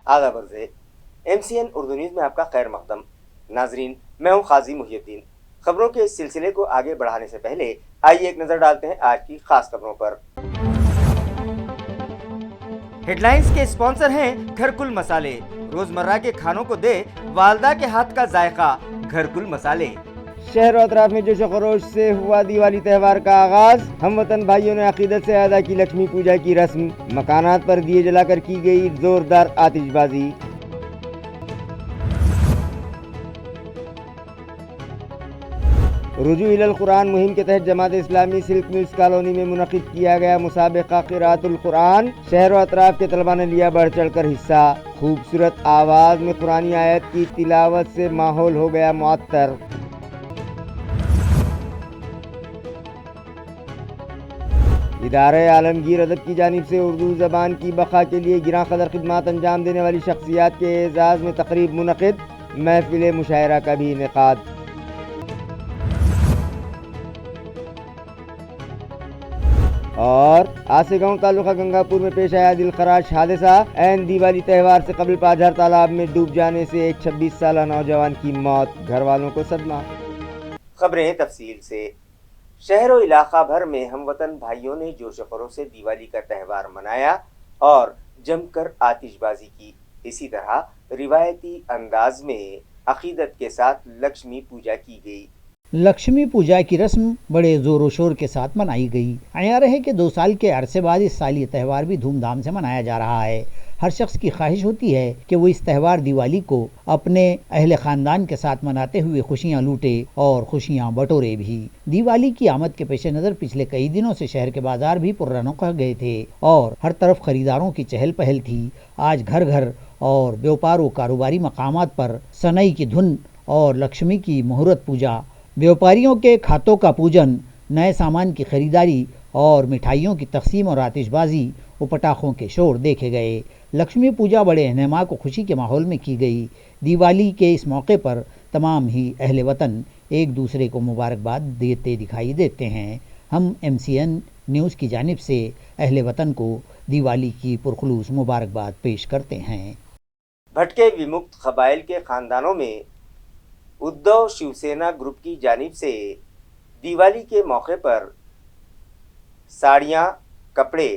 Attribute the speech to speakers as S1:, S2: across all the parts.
S1: आगा बरजे MCN Urdu news में आपका खैर मकदम। नाजरीन, मैं हूँ काजी मुहियुद्दीन। खबरों के इस सिलसिले को आगे बढ़ाने से पहले आइए एक नजर डालते हैं आज की खास खबरों पर। हेडलाइंस के स्पॉन्सर हैं घरकुल मसाले। रोजमर्रा के खानों को दे वालदा के हाथ का जायका, घरकुल मसाले।
S2: शहर और अतराफ में जोश खरोश से हुआ दिवाली त्यौहार का आगाज। हम वतन भाइयों ने अकीदत से अदा की लक्ष्मी पूजा की रस्म। मकानात पर दिए जलाकर की गई जोरदार आतिशबाजी। रुजू इलल कुरान मुहिम के तहत Jamaat Islami silk mills colony में मुनक़िद किया गया मुसाबिक़ा क़िराअतुल कुरान। शहर और अतराफ के तलबा ने लिया बढ़ चढ़ कर हिस्सा। खूबसूरत आवाज़ में कुरानी आयत की तिलावत से माहौल हो गया मुअत्तर। इदारे आलमगीर अदब की जानिब से उर्दू ज़बान की बक़ा के लिए गिरां क़दर खिदमत अंजाम देने वाली शख्सियात के एज़ाज़ में तक़रीब मुनक़िद। महफ़िल मुशायरा का भी इनेक़ाद। और आसेगांव तालुका गंगापुर में पेश आया दिलखराश हादसा। ऐन दिवाली त्यौहार से कबल पाझर तालाब में डूब जाने से एक 26 साला नौजवान की मौत, घर वालों को सदमा।
S1: खबरें तफसील से। शहर और इलाका भर में हमवतन भाइयों ने जोश खरोश से दिवाली का त्यौहार मनाया और जमकर आतिशबाजी की। इसी तरह रिवायती अंदाज में अकीदत के साथ लक्ष्मी पूजा की गई।
S3: लक्ष्मी पूजा की रस्म बड़े ज़ोर शोर के साथ मनाई गई। आया रहे कि 2 साल के अरसे बाद इस साल ये त्यौहार भी धूमधाम से मनाया जा रहा है। हर शख्स की ख्वाहिश होती है कि वो इस त्यौहार दिवाली को अपने अहले ख़ानदान के साथ मनाते हुए खुशियाँ लूटे और खुशियाँ बटोरे भी। दिवाली की आमद के पेश नज़र पिछले कई दिनों से शहर के बाजार भी पुररौनक गए थे और हर तरफ खरीदारों की चहल पहल थी। आज घर घर और व्यापार कारोबारी मकामात पर सनई की धुन और लक्ष्मी की मुहूर्त पूजा, व्यापारियों के खातों का पूजन, नए सामान की खरीदारी और मिठाइयों की तकसीम और आतिशबाजी व पटाखों के शोर देखे गए। लक्ष्मी पूजा बड़े एहतमाम को खुशी के माहौल में की गई। दिवाली के इस मौके पर तमाम ही अहले वतन एक दूसरे को मुबारकबाद देते दिखाई देते हैं। हम MCN न्यूज़ की जानिब से अहले वतन को दिवाली की पुरखुलूस मुबारकबाद पेश करते हैं।
S1: भटके विमुक्त क़बाइल के ख़ानदानों में उद्धव शिवसेना ग्रुप की जानिब से दिवाली के मौके पर साड़ियाँ, कपड़े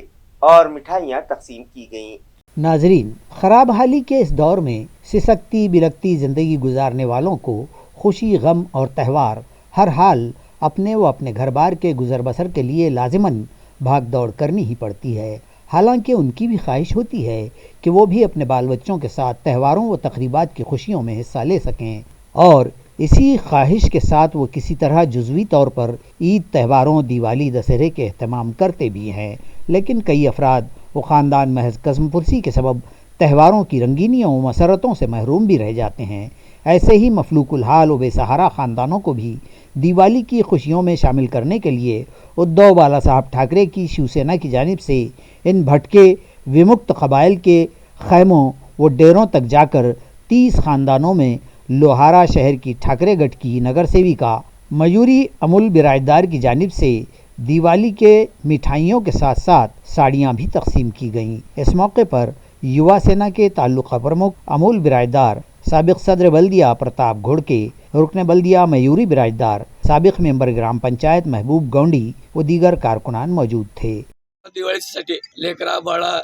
S1: और मिठाइयाँ तकसीम की गईं।
S3: नाजरीन, ख़राब हाली के इस दौर में सिसकती बिलकती ज़िंदगी गुजारने वालों को खुशी, गम और त्यौहार हर हाल अपने व अपने घर बार के गुजर बसर के लिए लाजिमन भाग दौड़ करनी ही पड़ती है। हालांकि उनकी भी ख्वाहिश होती है कि वो भी अपने बाल बच्चों के साथ त्योहारों व तकरीबात की खुशियों में हिस्सा ले सकें और इसी ख्वाहिश के साथ वो किसी तरह जुज़वी तौर पर ईद, त्योहारों, दिवाली, दशहरे के अहतमाम करते भी हैं। लेकिन कई अफराद व ख़ानदान महज कसम पुरसी के सबब त्योहारों की रंगीनियों व मसरतों से महरूम भी रह जाते हैं। ऐसे ही मफलूकुल हाल व बेसहारा ख़ानदानों को भी दिवाली की खुशियों में शामिल करने के लिए उद्धव बाला साहब ठाकरे की शिवसेना की जानिब से इन भटके विमुक्त क़बाइल के खैमों व डेरों तक जाकर 30 ख़ानदानों में लोहारा शहर की ठाकरे गढ़ की नगर सेविका मयूरी अमुल बिराजदार की जानिब से दिवाली के मिठाइयों के साथ साथ साड़ियाँ भी तकसीम की गईं। इस मौके पर युवा सेना के ताल्लुका प्रमुख अमुल बिराजदार, साबिक सदर बल्दिया प्रताप घोड़के, रुकन बल्दिया मयूरी बिराजदार, साबिक मेंबर ग्राम पंचायत महबूब गौंडी व दीगर कारकुनान मौजूद थे।
S4: दिवाळीसाठी लेकरा बाळा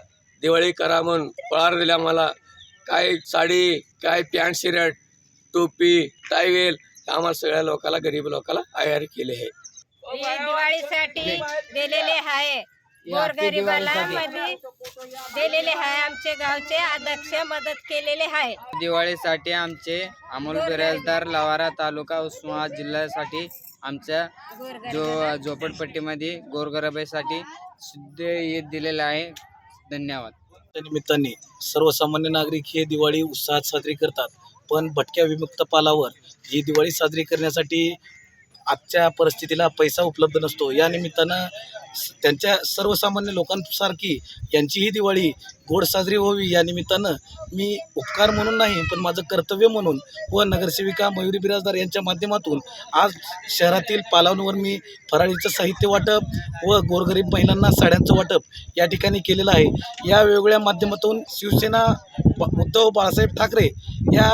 S4: दिवाळी करा म्हणून पळार दिल्या मला, काय साडी, काय पॅन्ट शर्ट, टोपी, टायवेल आम्हाला सगळ्या लोकांना, गरीब लोकांना आयारी केले आहे।
S5: दिवाळीसाठी दिलेले आहे, गोरगरिबाला मध्ये दिलेले आहे, आमचे गावचे अध्यक्ष मदत केलेले आहे।
S6: दिवाळीसाठी आमचे अमोल बिराजदार लवारा तालुका उस्मानाबाद जिल्ह्यासाठी आमच्या झोपडपट्टीमध्ये गोरगरिबासाठी शुद्ध ईद दिलेला आहे। धन्यवाद।
S7: त्या निमित्ताने सर्वसामान्य नागरिक हे दिवाळी उत्साहात साजरी करतात, पण भटक्या विमुक्त पालावर ही दिवाळी साजरी करण्यासाठी आजच्या परिस्थितीला पैसा उपलब्ध नसतो। या निमित्तानं त्यांच्या सर्वसामान्य लोकांसारखी यांचीही दिवाळी गोड साजरी व्हावी या निमित्तानं मी उपकार म्हणून नाही पण माझं कर्तव्य म्हणून व नगरसेविका मयुरी बिराजदार यांच्या माध्यमातून आज शहरातील पालांवर मी फराळीचं साहित्य वाटप व गोरगरीब महिलांना साड्यांचं वाटप या ठिकाणी केलेलं आहे. या वेगवेगळ्या माध्यमातून शिवसेना उद्धव बाळासाहेब ठाकरे या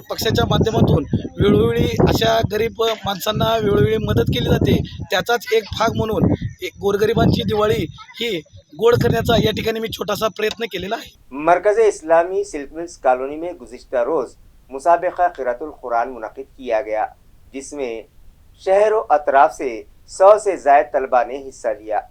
S7: पक्षाच्या माध्यमातून वेळोवेळी अशा गरीब माणसांना वेळोवेळी मदत केली जाते. त्याचाच एक भाग म्हणून एक गोरगरिबांची दिवाळी ही गोड करण्याचा या ठिकाणी मी छोटासा प्रयत्न केलेला आहे.
S1: मरकज़ इस्लामी सिल्क मिल्स कॉलोनी में गुज़िश्ता रोज़ मुसाबिक़ा क़िराअतुल कुरान मुनक़िद किया गया, जिसमें शहर व अतराफ से 100 से ज़ायद तलबा ने हिस्सा लिया।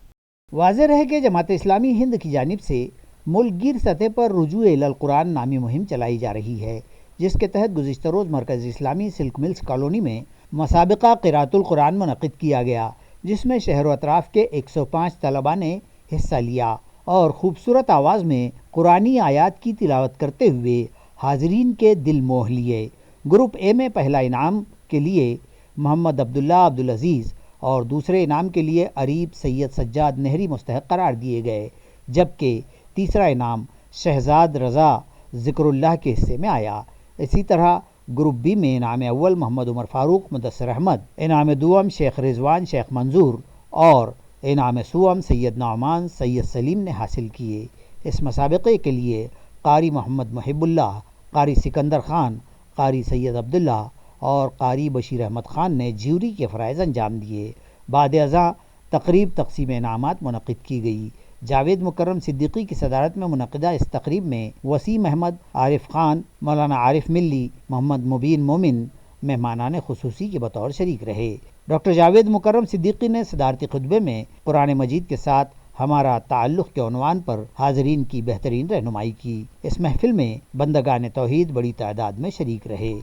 S3: वाज़ेह है कि जमात इस्लामी हिंद की जानिब से मुल्कगीर सतह पर रुजू इलल कुरान नामी मुहिम चलाई जा रही है, जिसके तहत गुज़िश्ता रोज़ मरकज़ इस्लामी सिल्क मिल्स कॉलोनी में मुसाबिक़ा क़िराअतुल कुरान मुनक़िद किया गया, जिसमें शहर व अतराफ के 105 तलबा ने हिस्सा लिया और ख़ूबसूरत आवाज़ में कुरानी आयात की तिलावत करते हुए हाज़रीन के दिल मोह लिए। ग्रुप ए में पहला इनाम के लिए मोहम्मद अब्दुल्ला अब्दुल अज़ीज़ और दूसरे इनाम के लिए अरीब सैयद सज्जाद नहरी मुस्तहक़ करार दिए गए, जबकि तीसरा इनाम शहजाद रज़ा ज़िक्रुल्लाह के हिस्से में आया। इसी तरह ग्रुप बी में इनाम अव्वल मोहम्मद उमर फ़ारूक मुदस्सर अहमद, इनाम दुआम शेख रिजवान शेख मंजूर और इनाम सुअम सैयद नौमान सैयद सलीम ने हासिल किए। इस मुसाबिक़े के लिए कारी मोहम्मद मुहिबुल्लाह, कारी सिकंदर ख़ान, कारी सैयद अब्दुल्ला और कारी बशीर अहमद ख़ान ने ज्यूरी के फ़राइज़ अंजाम दिए। बाद अज़ां तक़रीब तक़सीम इनामात मुनक़िद की गई। जावेद मुकर्रम सिद्दीकी की सदारत में मुनक़िदा इस तक़रीब में वसीम अहमद, आरिफ ख़ान, मौलाना आरिफ मिल्ली, मोहम्मद मुबीन मोमिन मेहमानान ख़ुसूसी के बतौर शरीक रहे। डॉक्टर जावेद मुकर्रम सिद्दीकी ने सदारती खुतबे में कुरान मजीद के साथ हमारा ताल्लुक़ के उन्वान पर हाज़रीन की बेहतरीन रहनुमाई की। इस महफिल में बंदगान तौहीद बड़ी तादाद में शरीक रहे।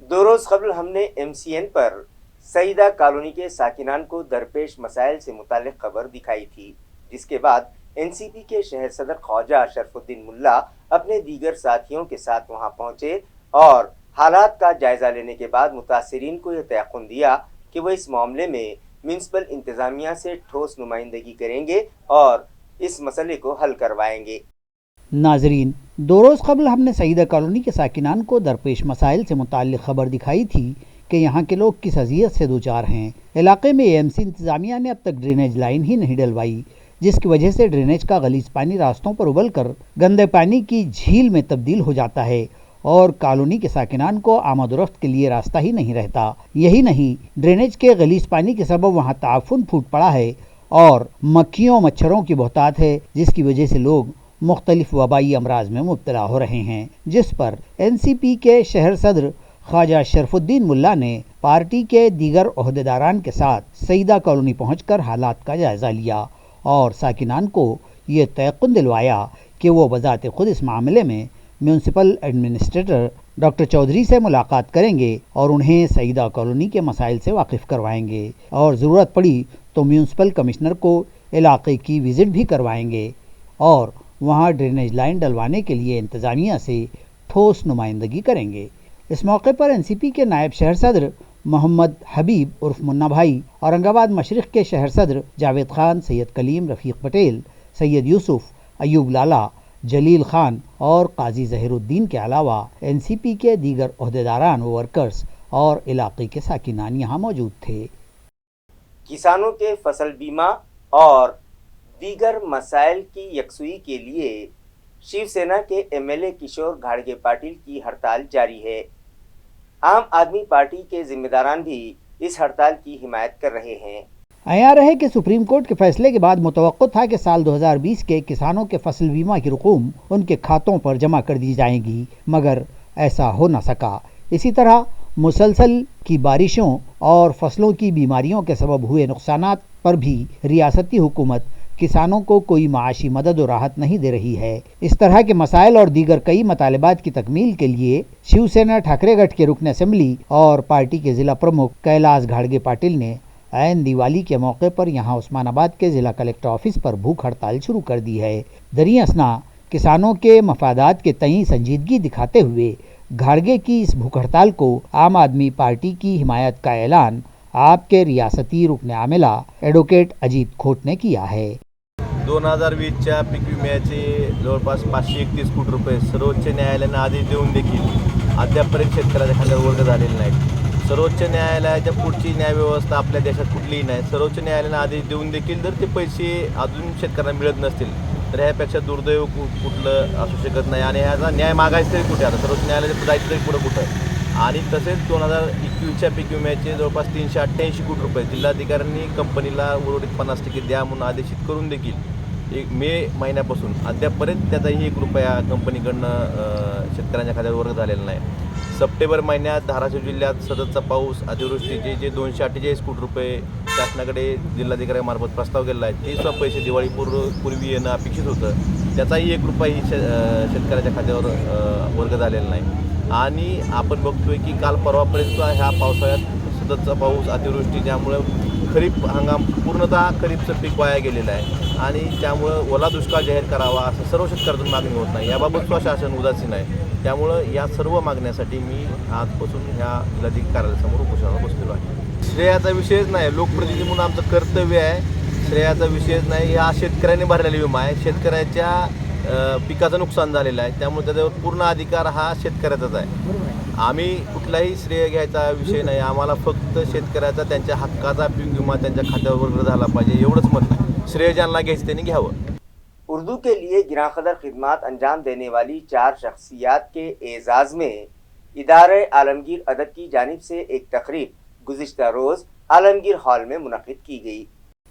S1: दो रोज़ कबल हमने MCN पर सईदा कॉलोनी के साकिनान को दरपेश मसाइल से मुतालिक खबर दिखाई थी, जिसके बाद NCP के शहर सदर ख्वाजा शरफुद्दीन मुल्ला अपने दीगर साथियों के साथ वहां पहुंचे और हालात का जायजा लेने के बाद मुतासिरीन को यह तयक़ुन दिया कि वो इस मामले में म्यूनसिपल इंतज़ामिया से ठोस नुमाइंदगी करेंगे और इस मसले को हल करवाएंगे।
S3: नाजरीन, दो रोज़ कबल हमने सईदा कॉलोनी के साकिनान को दरपेश मसाइल से मुताल्लिक़ खबर दिखाई थी कि यहाँ के लोग किस अज़ियत से दो चार हैं। इलाके में AMC इंतज़ामिया ने अब तक ड्रेनेज लाइन ही नहीं डलवाई, जिसकी वजह से ड्रेनेज का गलीज पानी रास्तों पर उबल कर गंदे पानी की झील में तब्दील हो जाता है اور کالونی کے ساکنان کو آمد و رفت کے لیے راستہ ہی نہیں رہتا۔ یہی نہیں، ڈرینیج کے غلیظ پانی کے سبب وہاں تعفن پھوٹ پڑا ہے اور مکھیوں مچھروں کی بہتات ہے، جس کی وجہ سے لوگ مختلف وبائی امراض میں مبتلا ہو رہے ہیں، جس پر NCP کے شہر صدر خواجہ شرف الدین ملا نے پارٹی کے دیگر عہدیداران کے ساتھ سیدہ کالونی پہنچ کر حالات کا جائزہ لیا اور ساکنان کو یہ تیقن دلوایا کہ وہ بذات خود اس معاملے میں میونسپل ایڈمنسٹریٹر ڈاکٹر چودھری سے ملاقات کریں گے اور انہیں سیدہ کالونی کے مسائل سے واقف کروائیں گے اور ضرورت پڑی تو میونسپل کمشنر کو علاقے کی وزٹ بھی کروائیں گے اور وہاں ڈرینیج لائن ڈلوانے کے لیے انتظامیہ سے ٹھوس نمائندگی کریں گے۔ اس موقع پر NCP کے نائب شہر صدر محمد حبیب عرف منا بھائی، اورنگ آباد مشرق کے شہر صدر جاوید خان، سید کلیم، رفیق پٹیل، سید یوسف، ایوب لالا، جلیل خان اور قاضی ظہیر الدین کے علاوہ NCP کے دیگر عہدیداران و ورکرز اور علاقے کے ساکنان یہاں موجود تھے۔
S1: کسانوں کے فصل بیمہ اور دیگر مسائل کی یکسوئی کے لیے شیو سینا کے MLA کشور گھاڑگے پاٹل کی ہڑتال جاری ہے۔ عام آدمی پارٹی کے ذمہ داران بھی اس ہڑتال کی حمایت کر رہے ہیں۔
S3: عیاں رہے کہ سپریم کورٹ کے فیصلے کے بعد متوقع تھا کہ سال 2020 کے کسانوں کے فصل بیمہ کی رقوم ان کے کھاتوں پر جمع کر دی جائیں گی، مگر ایسا ہو نہ سکا۔ اسی طرح مسلسل کی بارشوں اور فصلوں کی بیماریوں کے سبب ہوئے نقصانات پر بھی ریاستی حکومت کسانوں کو کوئی معاشی مدد و راحت نہیں دے رہی ہے۔ اس طرح کے مسائل اور دیگر کئی مطالبات کی تکمیل کے لیے شیو سینا ٹھاکرے گڑھ کے رکن اسمبلی اور پارٹی کے ضلع پرمکھ کیلاش گھاڑگے پاٹل نے عین دیوالی کے موقع پر یہاں عثمان آباد کے ضلع کلکٹر آفس پر بھوک ہڑتال شروع کر دی ہے۔ دریں اثنا کسانوں کے مفادات کے تئیں سنجیدگی دکھاتے ہوئے گھاڑگے کی اس بھوک ہڑتال کو عام آدمی پارٹی کی حمایت کا اعلان آپ کے ریاستی رکن عاملہ ایڈوکیٹ اجیت کھوٹ نے کیا ہے۔
S8: 2020च्या पीक विम्याचे जवळपास 531 कोटी रुपये सर्वोच्च न्यायालयाने आदेश देऊन देखील अद्यापपर्यंत शेतकऱ्याच्या खात्यावर वर्ग झालेले नाहीत। सर्वोच्च न्यायालयाच्या पुढची न्यायव्यवस्था आपल्या देशात कुठलीही नाही। सर्वोच्च न्यायालयाने आदेश देऊन देखील जर ते पैसे अजून शेतकऱ्यांना मिळत नसतील तर ह्यापेक्षा दुर्दैव कुठलं असू शकत नाही आणि ह्याचा न्याय मागायचं तरी कुठे? आता सर्वोच्च न्यायालयात जायचं तरी पुढं कुठं? आणि तसेच 2021च्या पीक विम्याचे जवळपास 388 कोटी रुपये जिल्हाधिकाऱ्यांनी कंपनीला उर्वरित 50% द्या म्हणून आदेशित करून देखील मे महिन्यापासून अद्यापपर्यंत त्याचाही 1 रुपया कंपनीकडनं शेतकऱ्यांच्या खात्यावर वर्ग झालेला नाही। सप्टेंबर महिन्यात धाराशिव जिल्ह्यात सततचा पाऊस, अतिवृष्टीचे जे 248 कोटी रुपये शासनाकडे जिल्हाधिकाऱ्यांमार्फत प्रस्ताव केलेला आहे, ते सुद्धा पैसे दिवाळीपूर्वी येणं अपेक्षित होतं, त्याचाही 1 रुपयाही शेतकऱ्याच्या खात्यावर वर्ग झालेला नाही। आणि आपण बघतोय की काल परवापर्यंत ह्या पावसाळ्यात सततचा पाऊस, अतिवृष्टी ज्यामुळं खरीप हंगाम पूर्णतः खरीपचं पीक वाया गेलेलं आहे आणि त्यामुळं ओला दुष्काळ जाहीर करावा असं सर्व शेतकऱ्यांतून मागणी होत नाही। याबाबत सुद्धा शासन उदासीन आहे। त्यामुळं या सर्व मागण्यासाठी मी आजपासून ह्या जिल्हाधिकारी कार्यालयासमोर उपोषणाला बसलेलो आहे। श्रेयाचा विषयच नाही, लोकप्रतिनिधी म्हणून आमचं कर्तव्य आहे। श्रेयाचा विषयच नाही, हा शेतकऱ्यांनी भरलेला विमा आहे। शेतकऱ्याच्या पिकाचं नुकसान झालेलं आहे, त्यामुळे त्याच्यावर पूर्ण अधिकार हा शेतकऱ्याचाच आहे। आम्ही कुठलाही श्रेय घ्यायचा विषय नाही, आम्हाला फक्त शेतकऱ्याचा त्यांच्या हक्काचा पीक विमा त्यांच्या खात्यावर वर्ग झाला पाहिजे एवढंच म्हणणं आहे। श्रेय ज्यांना घ्यायचं त्यांनी घ्यावं।
S1: اردو کے لیے گراں قدر خدمات انجام دینے والی 4 شخصیات کے اعزاز میں ادارہ عالمگیر ادب کی جانب سے ایک تقریب گزشتہ روز عالمگیر ہال میں منعقد کی گئی۔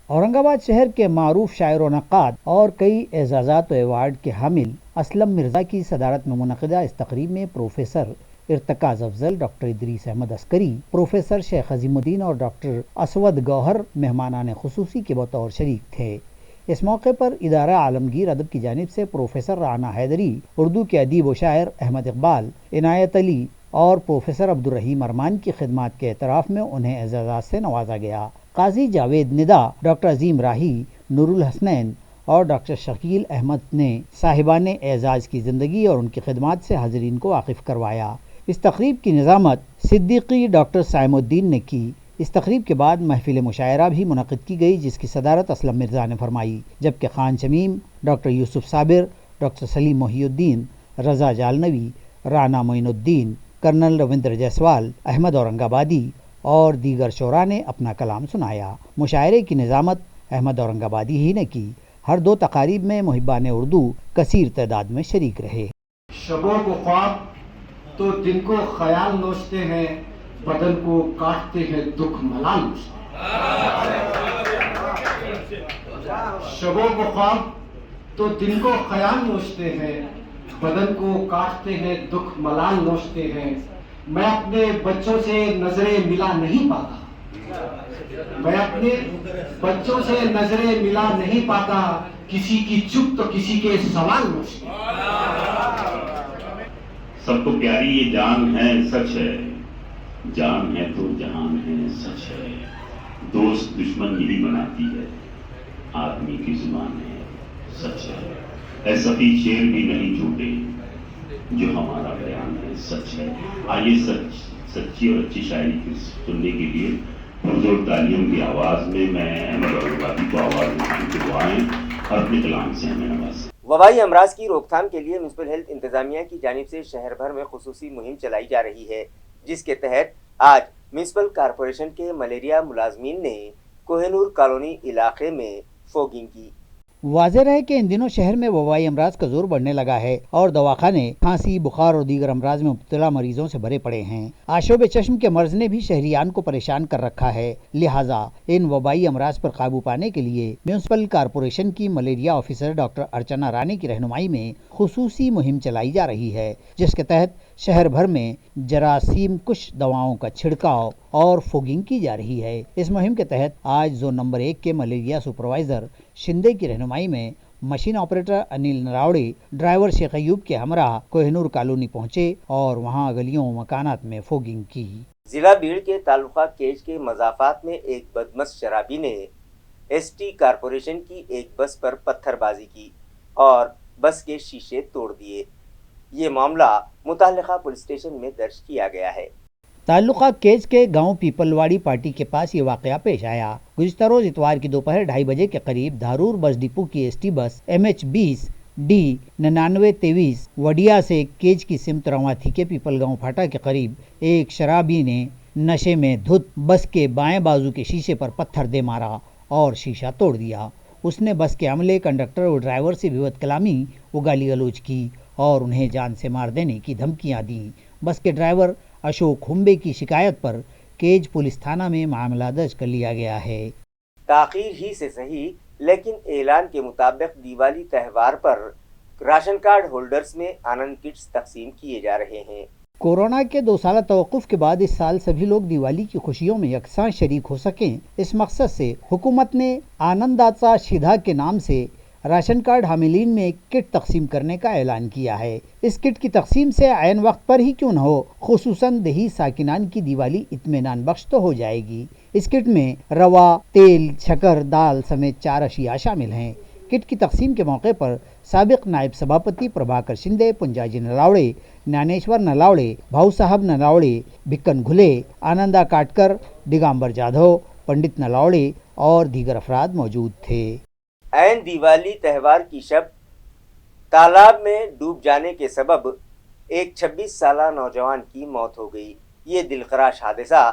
S3: اورنگ آباد شہر کے معروف شاعر و نقاد اور کئی اعزازات و ایوارڈ کے حامل اسلم مرزا کی صدارت میں منعقدہ اس تقریب میں پروفیسر ارتکاز افضل، ڈاکٹر ادریس احمد عسکری، پروفیسر شیخ عظیم الدین اور ڈاکٹر اسود گوہر مہمانان خصوصی کے بطور شریک تھے۔ اس موقع پر ادارہ عالمگیر ادب کی جانب سے پروفیسر رانا حیدری، اردو کے ادیب و شاعر احمد اقبال، عنایت علی اور پروفیسر عبدالرحیم ارمان کی خدمات کے اعتراف میں انہیں اعزازات سے نوازا گیا۔ قاضی جاوید ندا، ڈاکٹر عظیم راہی، نور الحسنین اور ڈاکٹر شکیل احمد نے صاحبان اعزاز کی زندگی اور ان کی خدمات سے حاضرین کو واقف کروایا۔ اس تقریب کی نظامت صدیقی ڈاکٹر سائم الدین نے کی۔ اس تقریب کے بعد محفل مشاعرہ بھی منعقد کی گئی جس کی صدارت اسلم مرزا نے فرمائی، جبکہ خان شمیم، ڈاکٹر یوسف صابر، ڈاکٹر سلیم محی الدین، رضا جالنوی، رانا معین الدین، کرنل روندر جیسوال، احمد اورنگ آبادی اور دیگر شعراء نے اپنا کلام سنایا۔ مشاعرے کی نظامت احمد اورنگ آبادی ہی نے کی۔ ہر 2 تقاریب میں محبان اردو کثیر تعداد میں شریک رہے۔
S9: شبوں کو خواب तो दिन को ख्याल नोचते हैं, बदन को काटते हैं दुख मलाल नोचते हैं। शबों को ख्वाब तो दिन को ख्याल नोचते हैं, बदन को काटते हैं दुख मलाल नोचते हैं। मैं अपने बच्चों से नजरें मिला नहीं पाता, मैं अपने बच्चों से नजरें मिला नहीं पाता, किसी की चुप तो किसी के सवाल नोचते हैं।
S10: सबको प्यारी ये जान है, सच है, जान है तो जहान है, सच है। दोस्त दुश्मन यही बनाती है, आदमी की जुबान है, सच है। ऐसा भी शेर भी नहीं झूठे, जो हमारा बयान है, सच है। आइए सच्ची और अच्छी शायरी सुनने के लिए पुरजोर तालियों की आवाज में मैं अहमद औरंगाबादी को आवाज उठाने की दुआएं और अपने कलाम से हमें नवाज।
S1: वबाई अमराज की रोकथाम के लिए म्युनिसिपल हेल्थ इंतजामिया की जानिब से शहर भर में खुसूसी मुहिम चलाई जा रही है, जिसके तहत आज म्युनिसिपल कॉरपोरेशन के मलेरिया मुलाजमीन ने कोहिनूर कॉलोनी इलाके में फॉगिंग की।
S3: वाज़ेह है कि इन दिनों शहर में वबाई अमराज का जोर बढ़ने लगा है और दवाखाने खांसी, बुखार और दीगर अमराज में मुब्तला मरीजों से भरे पड़े हैं। आशोब चश्म के मर्ज ने भी शहरियान को परेशान कर रखा है, लिहाजा इन वबाई अमराज पर काबू पाने के लिए म्युनिसिपल कॉरपोरेशन की मलेरिया ऑफिसर डॉक्टर अर्चना रानी की रहनुमाई में खुसूसी मुहिम चलाई जा रही है, जिसके तहत शहर भर में जरासीम कुश दवाओं का छिड़काव और फोगिंग की जा रही है। इस मुहिम के तहत आज जोन नंबर 1 के मलेरिया सुपरवाइजर शिंदे की रहनुमाई में machine operator Anil Narawade driver Shaikh Ayub के हमरा कोहिनूर कॉलोनी पहुंचे और वहां गलियों मकानात में फोगिंग की।
S1: जिला भीड़ के तालुका केज के मजाफात में एक बदमस्त शराबी ने एसटी कॉरपोरेशन की एक बस पर पत्थरबाजी की और बस के शीशे तोड़ दिए। ये मामला मुताल्लिका पुलिस स्टेशन में दर्ज किया गया है।
S3: ताल्लुका केज के गांव पीपलवाड़ी पार्टी के पास ये वाकया पेश आया। गुज़िश्ता रोज इतवार की दोपहर 2:30 बजे के करीब धारूर बस डिपो की ST bus MH20 D 9923 Wadia से केज की सिमत रवां थी के पीपलगांव फाटा के करीब एक शराबी ने नशे में धुत बस के बाएं बाजू के शीशे पर पत्थर दे मारा और शीशा तोड़ दिया। उसने बस के अमले, कंडक्टर और ड्राइवर से विवत कलामी व गाली गलौज की और उन्हें जान से मार देने की धमकियां दी। बस के ड्राइवर अशोक हुम्बे की शिकायत पर केज पुलिस थाना में मामला दर्ज कर लिया गया है।
S1: ताखीर ही से सही, लेकिन ऐलान के मुताबिक दिवाली त्यौहार पर राशन कार्ड होल्डर्स में आनंद किट्स तकसीम किए जा रहे हैं।
S3: कोरोना के 2 साल तवक्कुफ के बाद इस साल सभी लोग दिवाली की खुशियों में यकसां शरीक हो सकें, इस मकसद से हुकूमत ने आनंदाता शिधा के नाम से राशन कार्ड हामिलीन में एक किट तकसीम करने का ऐलान किया है। इस किट की तकसीम से ऐन वक्त पर ही क्यों न हो, खुसूसन देही साकिनान की दिवाली इत्मीनान बख्श तो हो जाएगी। इस किट में रवा, तेल, शक्कर, दाल समेत 4 अशिया शामिल हैं। किट की तकसीम के मौके पर साबिक नायब सभापति प्रभाकर शिंदे, पुंजाजी नलावड़े, ज्ञानेश्वर नलावड़े, भाऊ साहब नलावड़े, भिक्कन घुले, आनंदा काटकर, दिगंबर जाधव, पंडित नलावड़े और दीगर अफराद मौजूद थे।
S1: ऐन दिवाली त्यौहार की शब तालाब में डूब जाने के सबब एक 26 साला नौजवान की मौत हो गई। ये दिलखराश हादसा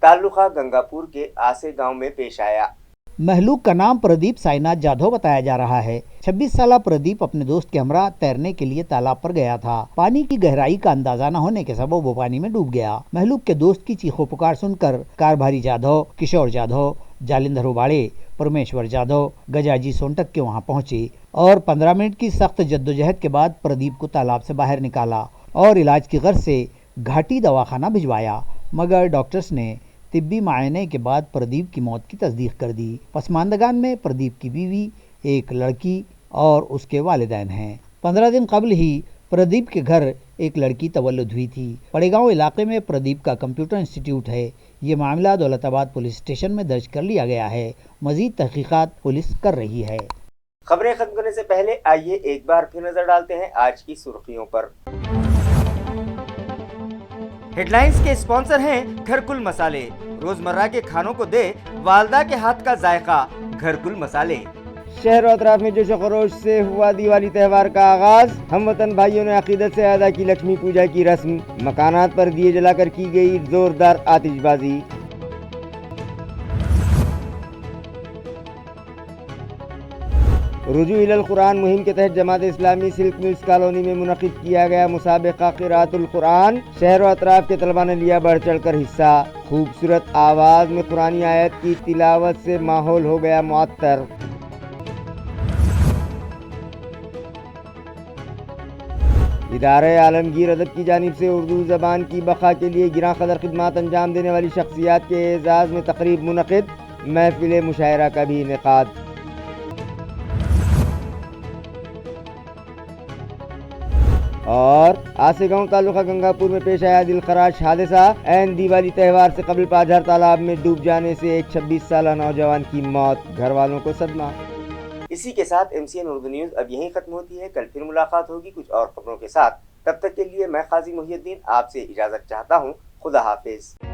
S1: तालुका गंगापुर के आसे गांव में पेश आया।
S3: महलूक का नाम प्रदीप साईनाथ जाधव बताया जा रहा है। 26 साला प्रदीप अपने दोस्त के हमरा तैरने के लिए तालाब पर गया था। पानी की गहराई का अंदाजा न होने के सबब वो पानी में डूब गया। महलूक के दोस्त की चीखों पुकार सुनकर कारभारी जाधव, किशोर जाधव, जालिंधर उबाड़े, परमेश्वर जाधव, गजाजी सोनटक के वहां पहुंचे और 15 मिनट की सख्त जद्दोजहद के बाद प्रदीप को तालाब से बाहर निकाला और इलाज की गर्ज से घाटी दवाखाना भिजवाया, मगर डॉक्टर्स ने तिब्बी मायने के बाद प्रदीप की मौत की तस्दीक कर दी। पसमानदगान में प्रदीप की बीवी, एक लड़की और उसके वालिदैन हैं। 15 दिन कबल ही प्रदीप के घर एक लड़की तवल्लुद हुई थी। पड़ेगांव इलाके में प्रदीप का कंप्यूटर इंस्टीट्यूट है। ये मामला दौलताबाद पुलिस स्टेशन में दर्ज कर लिया गया है। मजीद तहकीकात पुलिस कर रही है।
S1: खबरें खत्म करने से पहले आइए एक बार फिर नजर डालते हैं आज की सुर्खियों पर। हेडलाइंस के स्पॉन्सर हैं घरकुल मसाले। रोजमर्रा के खानों को दे वालदा के हाथ का जायका, घरकुल मसाले।
S2: शहर और अतराफ में जोश खरोश से हुआ दिवाली त्यौहार का आगाज। हम वतन भाइयों ने अकीदत से अदा की लक्ष्मी पूजा की रस्म। मकानात पर दिए जलाकर की गई जोरदार आतिशबाजी। رجوع الی قرآن مہم کے تحت Jamaat Islami silk mills colony میں منعقد کیا گیا مسابقہ قراءۃ القرآن، شہر و اطراف کے طلباء نے لیا بڑھ چڑھ کر حصہ۔ خوبصورت آواز میں قرآنی آیت کی تلاوت سے ماحول ہو گیا معطر۔ ادارہ عالمگیر ادب کی جانب سے اردو زبان کی بقا کے لیے گراں قدر خدمات انجام دینے والی شخصیات کے اعزاز میں تقریب منعقد، محفل مشاعرہ کا بھی انعقاد۔ اور آسے گاؤں تعلقہ گنگا پور میں پیش آیا دل خراش حادثہ، عین دیوالی تہوار سے قبل پاجھر تالاب میں ڈوب جانے سے ایک 26 سالہ نوجوان کی موت، گھر والوں کو صدمہ۔
S1: اسی کے ساتھ MCN اردو نیوز اب یہیں ختم ہوتی ہے۔ کل پھر ملاقات ہوگی کچھ اور خبروں کے ساتھ، تب تک کے لیے میں قاضی محی الدین آپ سے اجازت چاہتا ہوں۔ خدا حافظ۔